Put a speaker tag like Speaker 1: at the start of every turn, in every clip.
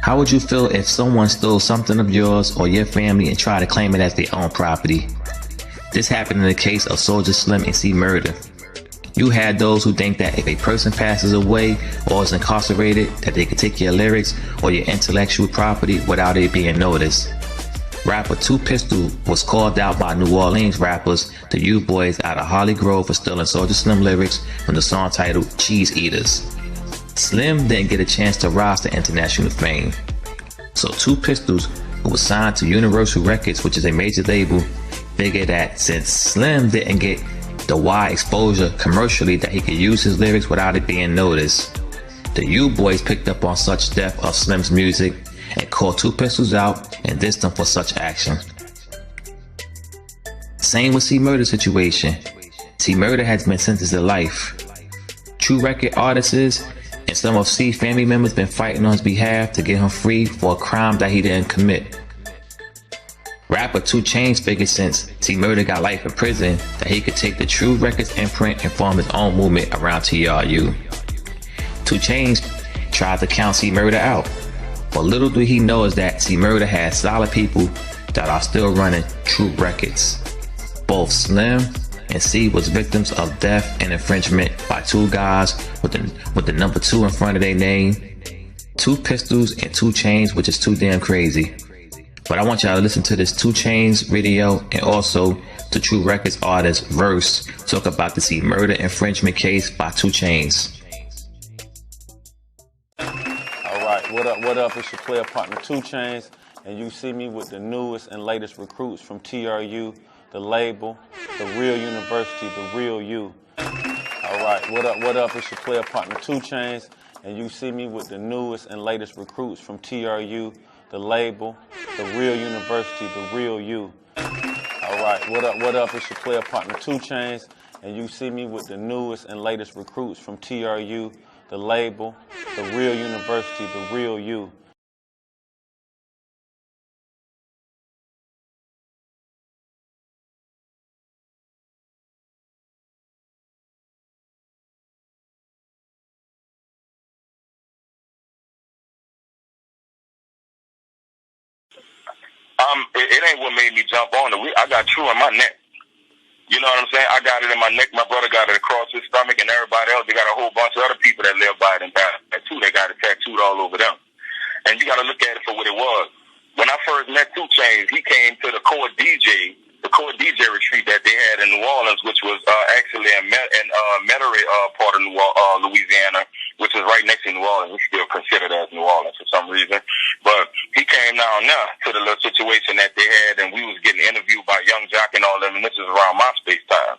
Speaker 1: How would you feel if someone stole something of yours or your family and tried to claim it as their own property? This happened in the case of Soulja Slim C MURDER. You had those who think that if a person passes away or is incarcerated, that they could take your lyrics or your intellectual property without it being noticed. Rapper 2 Pistol was called out by New Orleans rappers, the U-Boys out of Holly Grove, for stealing Soulja Slim lyrics from the song titled Cheese Eaters. Slim didn't get a chance to rise to international fame. So 2 Pistols, who was signed to Universal Records, which is a major label, figured that since Slim didn't get the wide exposure commercially, that he could use his lyrics without it being noticed. The U-Boys picked up on such theft of Slim's music and called 2 Pistols out and dissed them for such action. Same with C MURDER situation. C MURDER has been sentenced to life. True record artists and some of C's family members been fighting on his behalf to get him free for a crime that he didn't commit. Rapper 2 Chainz figured since C MURDER got life in prison that he could take the True Records imprint and form his own movement around TRU. 2 Chainz tried to count C MURDER out, but little did he know is that C MURDER has solid people that are still running True Records. Both Slim and C was victims of theft and infringement by 2 guys with the number 2 in front of their name. 2 Pistols and 2 Chainz, which is too damn crazy. But I want y'all to listen to this 2 Chainz video and also the True Records artist verse talk about the C MURDER infringement case by 2 Chainz.
Speaker 2: Alright, what up, it's your player partner 2 Chainz, and you see me with the newest and latest recruits from TRU, the label, the real university, the real you. Alright, what up, it's your player partner 2 Chainz, and you see me with the newest and latest recruits from TRU, the label, the real university, the real you. Alright, what up, it's your player partner 2 Chainz, and you see me with the newest and latest recruits from TRU, the label, the real university, the real you.
Speaker 3: It ain't what made me jump on it. I got True in my neck. You know what I'm saying? I got it in my neck. My brother got it across his stomach, and everybody else, they got a whole bunch of other people that live by it and got it too. They got it tattooed all over them. And you got to look at it for what it was. When I first met 2 Chainz, he came to the core DJ retreat that they had in New Orleans, which was actually in Metairie part of Louisiana, which is right next to New Orleans. It's still considered as New Orleans for some reason. But he came down there to the little situation that they had, and we was getting interviewed by Young Jock and all them, and this is around MySpace time.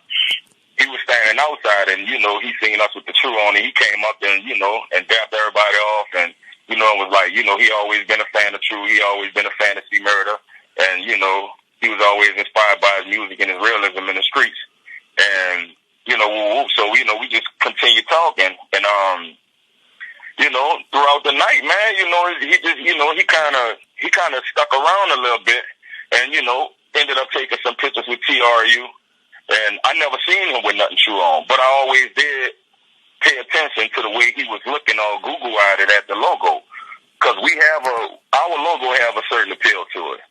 Speaker 3: He was standing outside, and, you know, he seen us with the True on it. He came up and, you know, and dapped everybody off, and, you know, it was like, you know, he always been a fan of True. He always been a fan of C MURDER, and, you know, he was always inspired by his music and his realism in the streets. And, you know, so, you know, we just continued talking, and, you know, throughout the night, man, you know, he just, you know, he kind of stuck around a little bit, and, you know, ended up taking some pictures with TRU, and I never seen him with nothing True on, but I always did pay attention to the way he was looking all Google-eyed at the logo, because our logo have a certain appeal to it,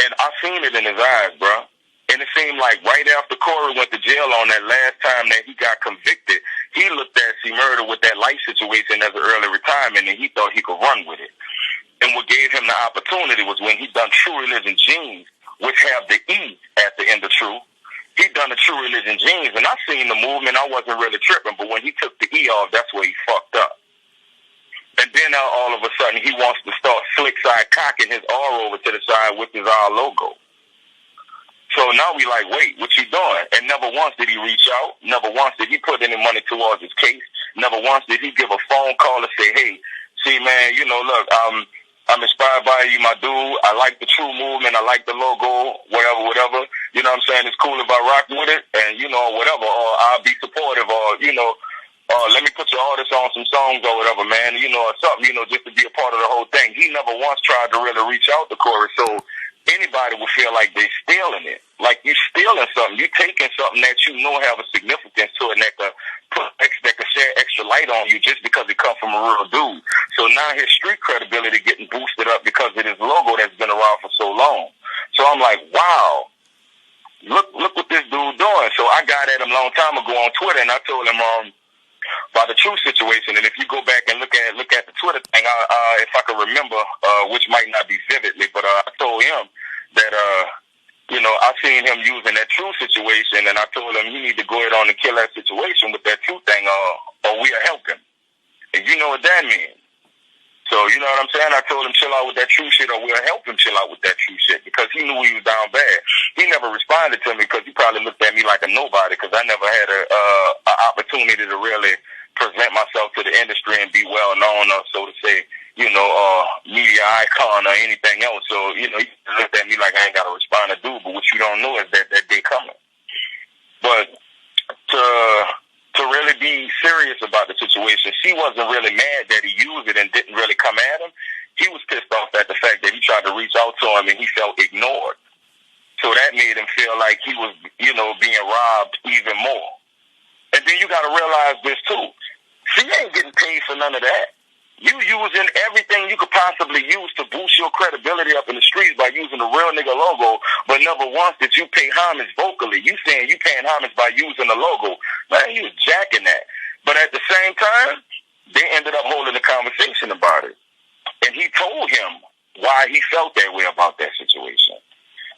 Speaker 3: and I seen it in his eyes, bro. And it seemed like right after Corey went to jail on that last time that he got convicted, he looked at C MURDER with that life situation as an early retirement, and he thought he could run with it. And what gave him the opportunity was when he done True Religion Jeans, which have the E at the end of True. He done the True Religion Jeans, and I seen the movement. I wasn't really tripping, but when he took the E off, that's where he fucked up. And then all of a sudden, he wants to start slick side cocking his R over to the side, which is our logo. So now we like, wait, what you doing? And never once did he reach out. Never once did he put any money towards his case. Never once did he give a phone call and say, hey, see, man, you know, look, I'm inspired by you, my dude. I like the True movement. I like the logo, whatever. You know what I'm saying? It's cool if I rock with it, and, you know, whatever. Or I'll be supportive, or, you know, let me put your artist on some songs or whatever, man. You know, or something, you know, just to be a part of the whole thing. He never once tried to really reach out to Corey, so anybody would feel like they stealing it. Like you stealing something. You taking something that you know have a significance to it, that could that extra light on you just because it comes from a real dude. So now his street credibility getting boosted up because of his logo that's been around for so long. So I'm like, wow, look what this dude doing. So I got at him a long time ago on Twitter, and I told him about the true situation. And if you go back and look at the Twitter thing, if I can remember, which might not be vividly, but I told him that I seen him using that true situation, and I told him he need to go ahead on and kill that situation with that true thing, or we'll help him. And you know what that means. So, you know what I'm saying? I told him chill out with that true shit, or we'll help him chill out with that true shit, because he knew he was down bad. He never responded to me because he probably looked at me like a nobody, because I never had an opportunity to really present myself to the industry and be well known, or so to say, media icon or anything else. So, he looked at me like I ain't got to respond to dude, but what you don't know is that day coming. But to really be serious about the situation, she wasn't really mad that he used it and didn't really come at him. He was pissed off at the fact that he tried to reach out to him and he felt ignored. So that made him feel like he was, being robbed even more. And then you got to realize this too. She ain't getting paid for none of that. You using everything you could possibly use to boost your credibility up in the streets by using the real nigga logo, but never once did you pay homage vocally. You saying you paying homage by using the logo. Man, he was jacking that. But at the same time, they ended up holding a conversation about it. And he told him why he felt that way about that situation.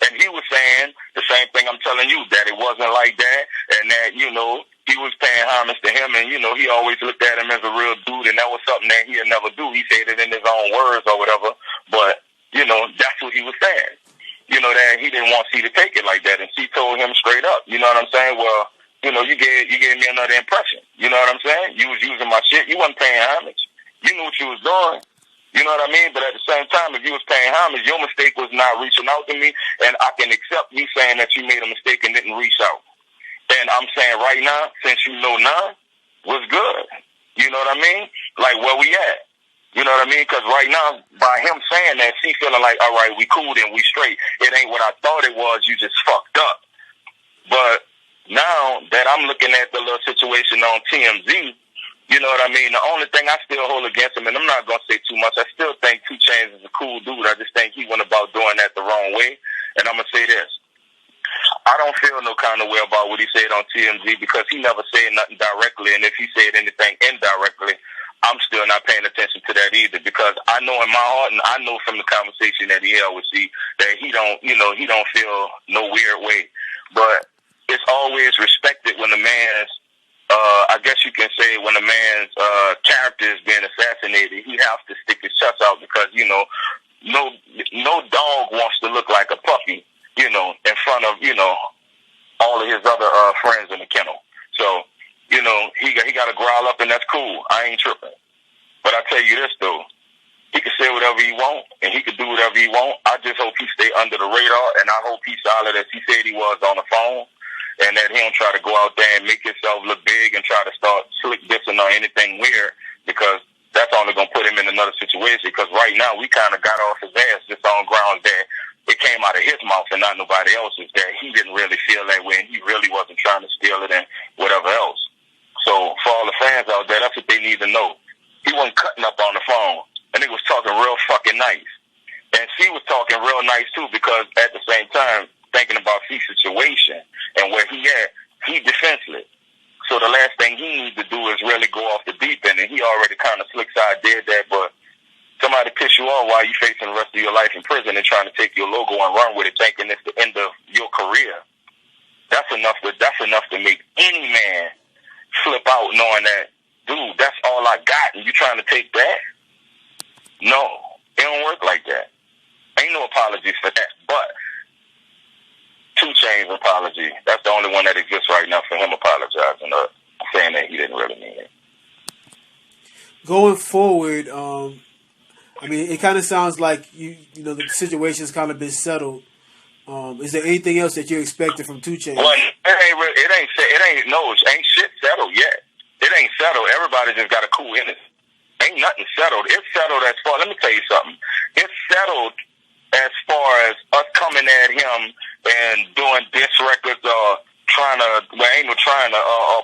Speaker 3: And he was saying the same thing I'm telling you, that it wasn't like that, and that, he was paying homage to him, and, he always looked at him as a real dude, and that was something that he'd never do. He said it in his own words or whatever, but, that's what he was saying. That he didn't want C to take it like that, and C told him straight up, you know what I'm saying? Well, you gave me another impression. You know what I'm saying? You was using my shit. You wasn't paying homage. You knew what you was doing. You know what I mean? But at the same time, if you was paying homage, your mistake was not reaching out to me, and I can accept you saying that you made a mistake and didn't reach out. And I'm saying right now, since you know now, what's good? You know what I mean? Like, where we at? You know what I mean? Because right now, by him saying that, she feeling like, all right, we cool then, we straight. It ain't what I thought it was. You just fucked up. But now that I'm looking at the little situation on TMZ, you know what I mean? The only thing I still hold against him, and I'm not going to say too much, I still think 2 Chainz is a cool dude. I just think he went about doing that the wrong way. And I'm going to say this. I don't feel no kind of way about what he said on TMZ, because he never said nothing directly. And if he said anything indirectly, I'm still not paying attention to that either, because I know in my heart, and I know from the conversation that he held with C, that he don't feel no weird way. But it's always respected when a man's, I guess you can say, when a man's character is being assassinated, he has to stick his chest out, because, no dog wants to look like a puppy, in front of, all of his other friends in the kennel. So, he got to growl up, and that's cool. I ain't tripping. But I tell you this, though. He can say whatever he want, and he can do whatever he want. I just hope he stay under the radar, and I hope he's solid as he said he was on the phone, and that he don't try to go out there and make himself look big and try to start slick dissing or anything weird, because that's only going to put him in another situation. Because right now, we kind of got off his ass just on grounds that it came out of his mouth and not nobody else's, that he didn't really feel that way, and he really wasn't trying to steal it and whatever else. So for all the fans out there, that's what they need to know. He wasn't cutting up on the phone, and he was talking real fucking nice. And she was talking real nice too, because at the same time, thinking about C's situation and where he at, he defenseless. So the last thing he needs to do is really go off the deep end, and he already kind of slick side did that. But somebody piss you off while you facing the rest of your life in prison and trying to take your logo and run with it, thinking it's the end of your career. That's enough to make any man flip out, knowing that, dude, that's all I got, and you trying to take that? No, it don't work like that. Ain't no apologies for that. But 2 Chainz apology, that's the only one that exists right now for him apologizing or saying that he didn't really mean it.
Speaker 4: Going forward, it kind of sounds like the situation's kind of been settled. Is there anything else that you're expecting from 2 Chainz?
Speaker 3: Well, it ain't shit settled yet. It ain't settled. Everybody just got a cool in it. Ain't nothing settled. It's settled as far, let me tell you something. It's settled as far as us coming at him and doing diss records or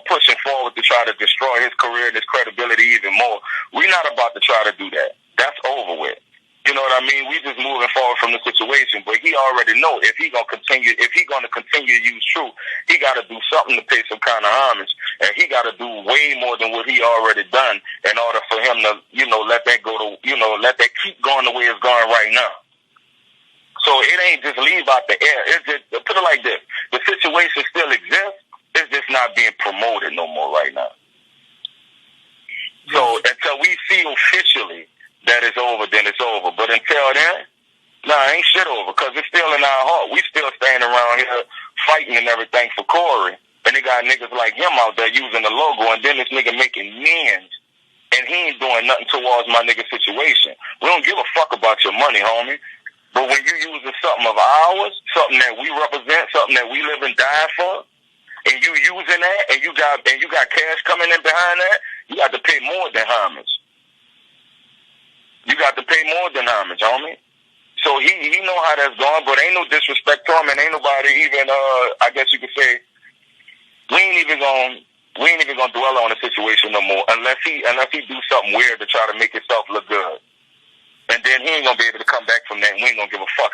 Speaker 3: pushing for forward to try to destroy his career and his credibility even more. We're not about to try to do that. That's over with. You know what I mean? We just moving forward from the situation, but he already know if he gonna continue to use truth, he got to do something to pay some kind of homage, and he got to do way more than what he already done in order for him to, let that go to, let that keep going the way it's going right now. So it ain't just leave out the air. It's just, put it like this: the situation still exists. It's just not being promoted no more right now. So until we see officially that it's over, then it's over. But until then, ain't shit over, because it's still in our heart. We still standing around here fighting and everything for Corey. And they got niggas like him out there using the logo, and then this nigga making millions, and he ain't doing nothing towards my nigga situation. We don't give a fuck about your money, homie. But when you using something of ours, something that we represent, something that we live and die for, and you using that, and you got cash coming in behind that, you got to pay more than homage. You got to pay more than homage, homie. So he know how that's going, but ain't no disrespect to him, and ain't nobody even, I guess you could say, we ain't even gonna dwell on the situation no more unless he do something weird to try to make himself look good. And then he ain't gonna be able to come back from that, and we ain't gonna give a fuck.